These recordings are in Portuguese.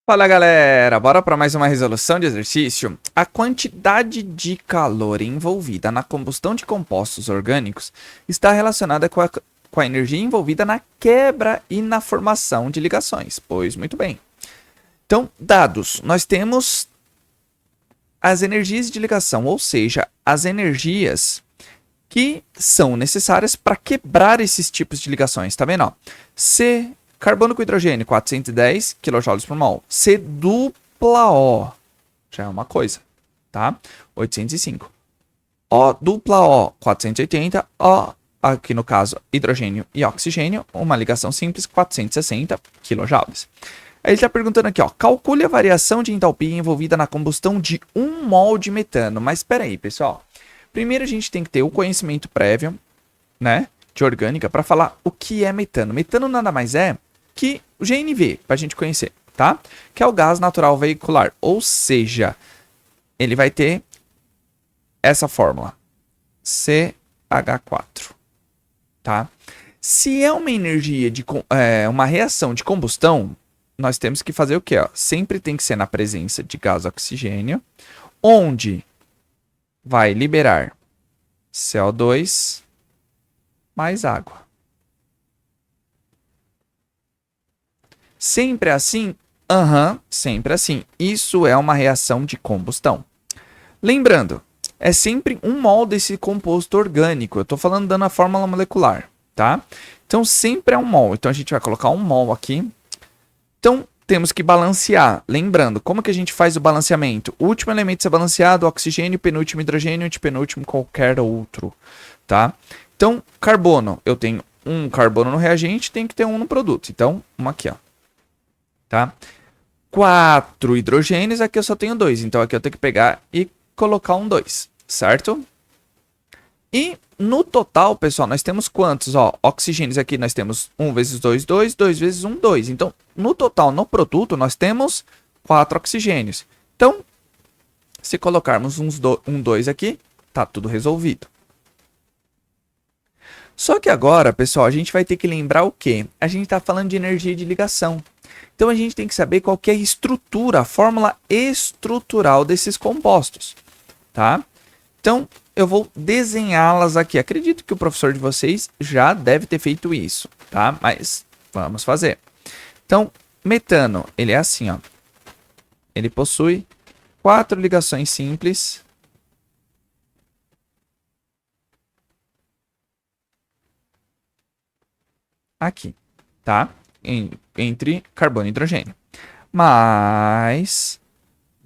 Fala galera, bora para mais uma resolução de exercício. A quantidade de calor envolvida na combustão de compostos orgânicos está relacionada com a energia envolvida na quebra e na formação de ligações. Pois muito bem. Então, dados, nós temos as energias de ligação, ou seja, as energias que são necessárias para quebrar esses tipos de ligações. Tá vendo? Ó? C carbono com hidrogênio, 410 kJ por mol. C dupla O, já é uma coisa, tá? 805. O dupla O, 480. O, aqui no caso, hidrogênio e oxigênio, uma ligação simples, 460 kJ. Aí ele está perguntando aqui, ó, calcule a variação de entalpia envolvida na combustão de 1 mol de metano. Mas espera aí, pessoal. Primeiro a gente tem que ter o conhecimento prévio, né, de orgânica, para falar o que é metano. Metano nada mais é que o GNV, para a gente conhecer, tá? Que é o gás natural veicular. Ou seja, ele vai ter essa fórmula, CH4, tá? Se é uma energia de uma reação de combustão, nós temos que fazer o quê? Ó? Sempre tem que ser na presença de gás oxigênio, onde vai liberar CO2 mais água. Sempre assim? Sempre assim. Isso é uma reação de combustão. Lembrando, é sempre 1 mol desse composto orgânico. Eu estou falando dando a fórmula molecular, tá? Então, sempre é 1 mol. Então, a gente vai colocar 1 mol aqui. Então, temos que balancear. Lembrando, como que a gente faz o balanceamento? O último elemento a ser balanceado, oxigênio, penúltimo hidrogênio, antepenúltimo qualquer outro, tá? Então, carbono. Eu tenho um carbono no reagente, tem que ter um no produto. Então, uma aqui, ó. Tá? 4 hidrogênios, aqui eu só tenho 2. Então, aqui eu tenho que pegar e colocar um 2, certo? E no total, pessoal, nós temos quantos? Ó, oxigênios aqui nós temos 1 vezes 2, 2, 2 vezes 1, 2. Então, no total, no produto, nós temos 4 oxigênios. Então, se colocarmos um 2 aqui, tá tudo resolvido. Só que agora, pessoal, a gente vai ter que lembrar o quê? A gente está falando de energia de ligação. Então, a gente tem que saber qual que é a estrutura, a fórmula estrutural desses compostos, tá? Então, eu vou desenhá-las aqui. Acredito que o professor de vocês já deve ter feito isso, tá? Mas vamos fazer. Então, metano, ele é assim, ó. Ele possui 4 ligações simples. Aqui, tá? Entre carbono e hidrogênio. Mais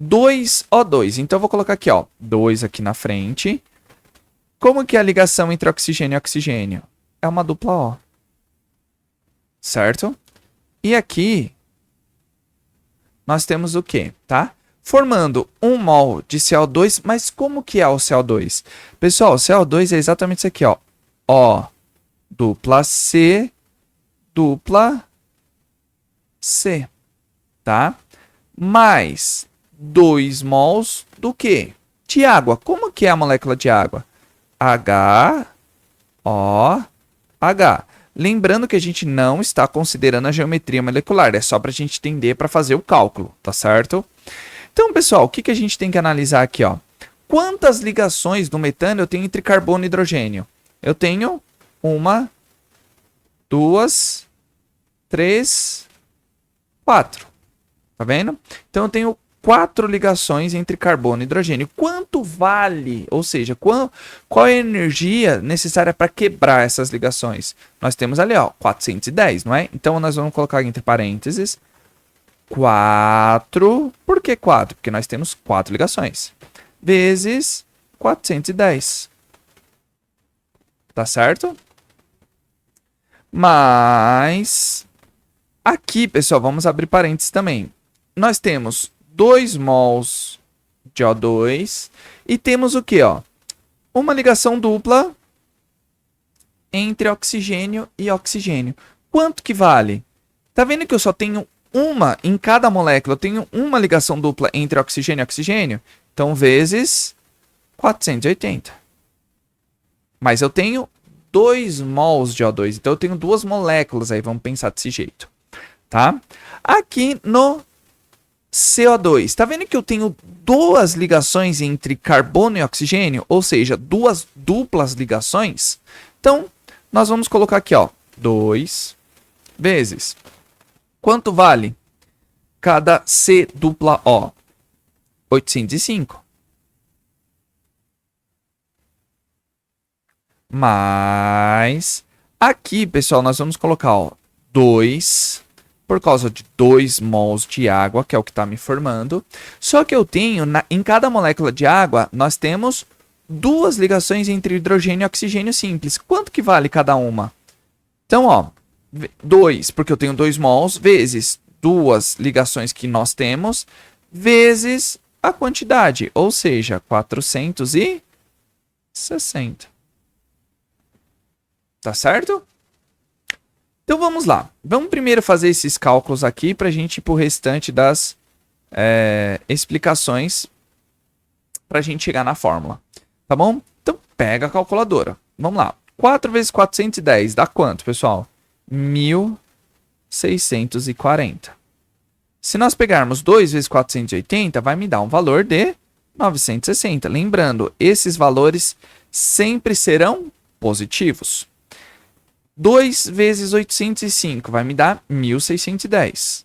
2O2. Então, eu vou colocar aqui, ó, 2 aqui na frente. Como que é a ligação entre oxigênio e oxigênio? É uma dupla O. Certo? E aqui, nós temos o quê, tá? Formando 1 mol de CO2, mas como que é o CO2? Pessoal, o CO2 é exatamente isso aqui, ó. O dupla C dupla C, tá? Mais 2 mols do quê? De água. Como que é a molécula de água? HOH. Lembrando que a gente não está considerando a geometria molecular, é só para a gente entender para fazer o cálculo, tá certo? Então, pessoal, o que, que a gente tem que analisar aqui, ó? Quantas ligações no metano eu tenho entre carbono e hidrogênio? Eu tenho 1, 2, 3, 4. Tá vendo? Então, eu tenho 4 ligações entre carbono e hidrogênio. Quanto vale, ou seja, qual é a energia necessária para quebrar essas ligações? Nós temos ali, ó, 410, não é? Então, nós vamos colocar entre parênteses 4. Por que 4? Porque nós temos 4 ligações. Vezes 410. Tá certo? Mas aqui, pessoal, vamos abrir parênteses também. Nós temos 2 mols de O2 e temos o que, ó? Uma ligação dupla entre oxigênio e oxigênio. Quanto que vale? Tá vendo que eu só tenho uma em cada molécula? Eu tenho uma ligação dupla entre oxigênio e oxigênio? Então, vezes 480. Mas eu tenho 2 mols de O2. Então, eu tenho 2 moléculas aí. Vamos pensar desse jeito, tá? Aqui no CO2. Tá vendo que eu tenho duas ligações entre carbono e oxigênio? Ou seja, duas duplas ligações? Então, nós vamos colocar aqui, ó, 2 vezes. Quanto vale cada C dupla O? 805. Mas aqui, pessoal, nós vamos colocar, ó, 2 por causa de 2 mols de água, que é o que está me formando. Só que eu tenho, em cada molécula de água, nós temos duas ligações entre hidrogênio e oxigênio simples. Quanto que vale cada uma? Então, ó, 2, porque eu tenho 2 mols, vezes duas ligações que nós temos, vezes a quantidade, ou seja, 460. Tá certo? Então vamos lá. Vamos primeiro fazer esses cálculos aqui para a gente ir para o restante das explicações para a gente chegar na fórmula. Tá bom? Então pega a calculadora. Vamos lá. 4 vezes 410 dá quanto, pessoal? 1.640. Se nós pegarmos 2 vezes 480, vai me dar um valor de 960. Lembrando, esses valores sempre serão positivos. 2 vezes 805 vai me dar 1.610.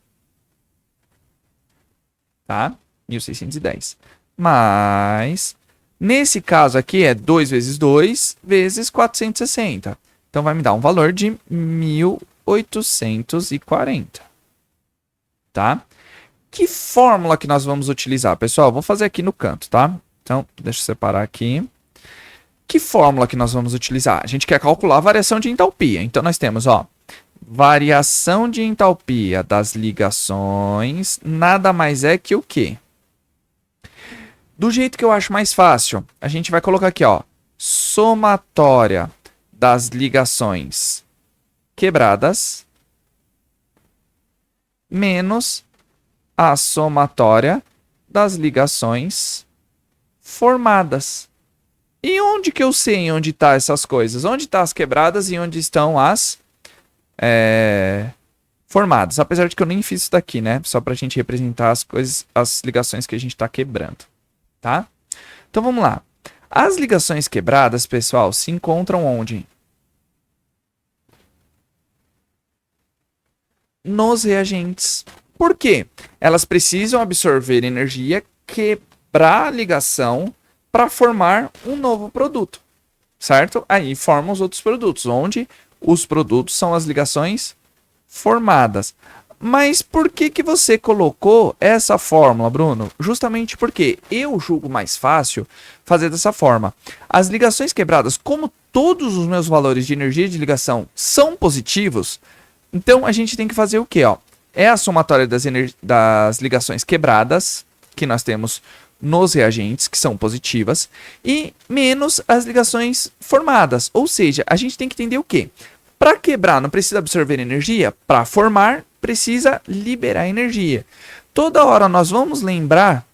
Tá? 1.610. Mas, nesse caso aqui é 2 vezes 2 vezes 460. Então, vai me dar um valor de 1.840. Tá? Que fórmula que nós vamos utilizar, pessoal? Vou fazer aqui no canto, tá? Então, deixa eu separar aqui. Que fórmula que nós vamos utilizar? A gente quer calcular a variação de entalpia. Então, nós temos, ó, variação de entalpia das ligações nada mais é que o quê? Do jeito que eu acho mais fácil, a gente vai colocar aqui, ó, somatória das ligações quebradas menos a somatória das ligações formadas. E onde que eu sei onde estão essas coisas? Onde estão as quebradas e onde estão as formadas? Apesar de que eu nem fiz isso daqui, né? Só para a gente representar as coisas, as ligações que a gente está quebrando, tá? Então vamos lá. As ligações quebradas, pessoal, se encontram onde? Nos reagentes. Por quê? Elas precisam absorver energia, quebrar a ligação para formar um novo produto, certo? Aí formam os outros produtos, onde os produtos são as ligações formadas. Mas por que que você colocou essa fórmula, Bruno? Justamente porque eu julgo mais fácil fazer dessa forma. As ligações quebradas, como todos os meus valores de energia de ligação são positivos, então a gente tem que fazer o quê? Ó? É a somatória das ligações quebradas, que nós temos nos reagentes, que são positivas, e menos as ligações formadas. Ou seja, a gente tem que entender o quê? Para quebrar, não precisa absorver energia. Para formar, precisa liberar energia. Toda hora nós vamos lembrar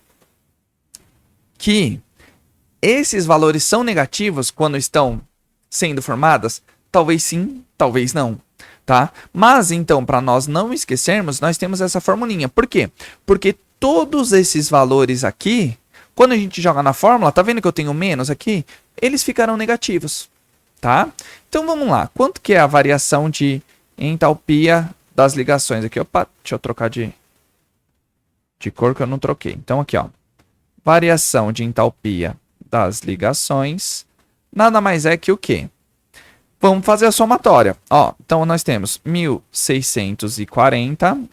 que esses valores são negativos quando estão sendo formadas? Talvez sim, talvez não. Tá? Mas, então, para nós não esquecermos, nós temos essa formulinha. Por quê? Porque todos esses valores aqui, quando a gente joga na fórmula, tá vendo que eu tenho menos aqui? Eles ficarão negativos, tá? Então vamos lá. Quanto que é a variação de entalpia das ligações aqui? Opa, deixa eu trocar de cor que eu não troquei. Então aqui, ó. Variação de entalpia das ligações nada mais é que o quê? Vamos fazer a somatória. Ó, então nós temos 1.640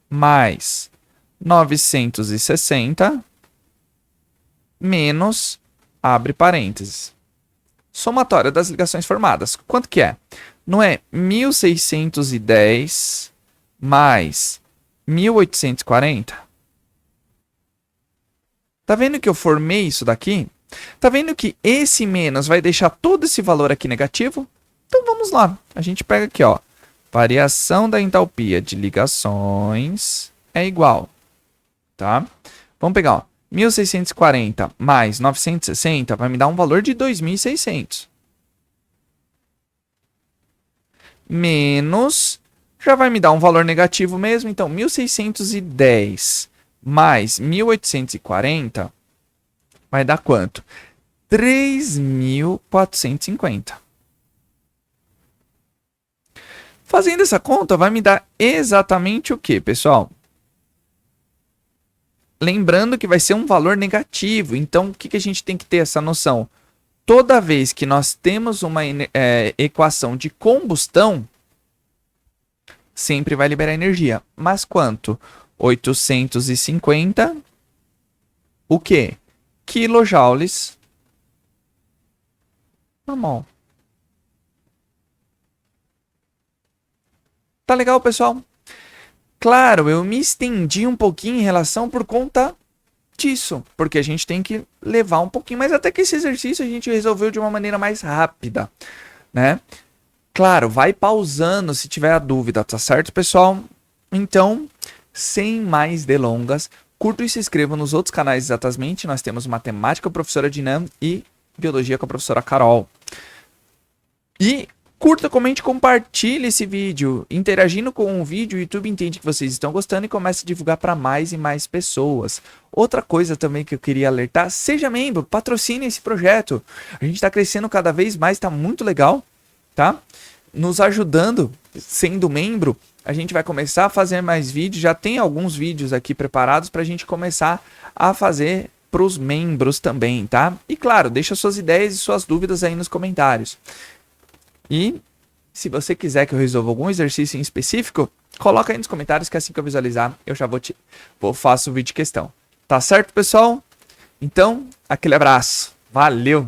mais 960 menos, abre parênteses, somatória das ligações formadas. Quanto que é? Não é 1.610 mais 1.840? Tá vendo que eu formei isso daqui? Tá vendo que esse menos vai deixar todo esse valor aqui negativo? Então vamos lá. A gente pega aqui, ó. Variação da entalpia de ligações é igual, tá? Vamos pegar, ó, 1.640 mais 960 vai me dar um valor de 2.600. Menos, já vai me dar um valor negativo mesmo, então 1.610 mais 1840 vai dar quanto? 3.450. Fazendo essa conta, vai me dar exatamente o que, pessoal? Lembrando que vai ser um valor negativo. Então, o que a gente tem que ter essa noção? Toda vez que nós temos uma equação de combustão, sempre vai liberar energia. Mas quanto? 850, o quê? Quilojoules normal. Tá legal, pessoal? Claro, eu me estendi um pouquinho em relação por conta disso, porque a gente tem que levar um pouquinho, mas até que esse exercício a gente resolveu de uma maneira mais rápida, né? Claro, vai pausando se tiver a dúvida, tá certo, pessoal? Então, sem mais delongas, curtam e se inscrevam nos outros canais Exatamente. Nós temos Matemática com a professora Dinam e Biologia com a professora Carol. E curta, comente, compartilhe esse vídeo. Interagindo com o vídeo, o YouTube entende que vocês estão gostando e começa a divulgar para mais e mais pessoas. Outra coisa também que eu queria alertar, seja membro, patrocine esse projeto. A gente está crescendo cada vez mais, está muito legal, tá? Nos ajudando, sendo membro, a gente vai começar a fazer mais vídeos. Já tem alguns vídeos aqui preparados para a gente começar a fazer para os membros também, tá? E claro, deixa suas ideias e suas dúvidas aí nos comentários. E se você quiser que eu resolva algum exercício em específico, coloca aí nos comentários que assim que eu visualizar, eu já faço o vídeo de questão. Tá certo, pessoal? Então, aquele abraço. Valeu!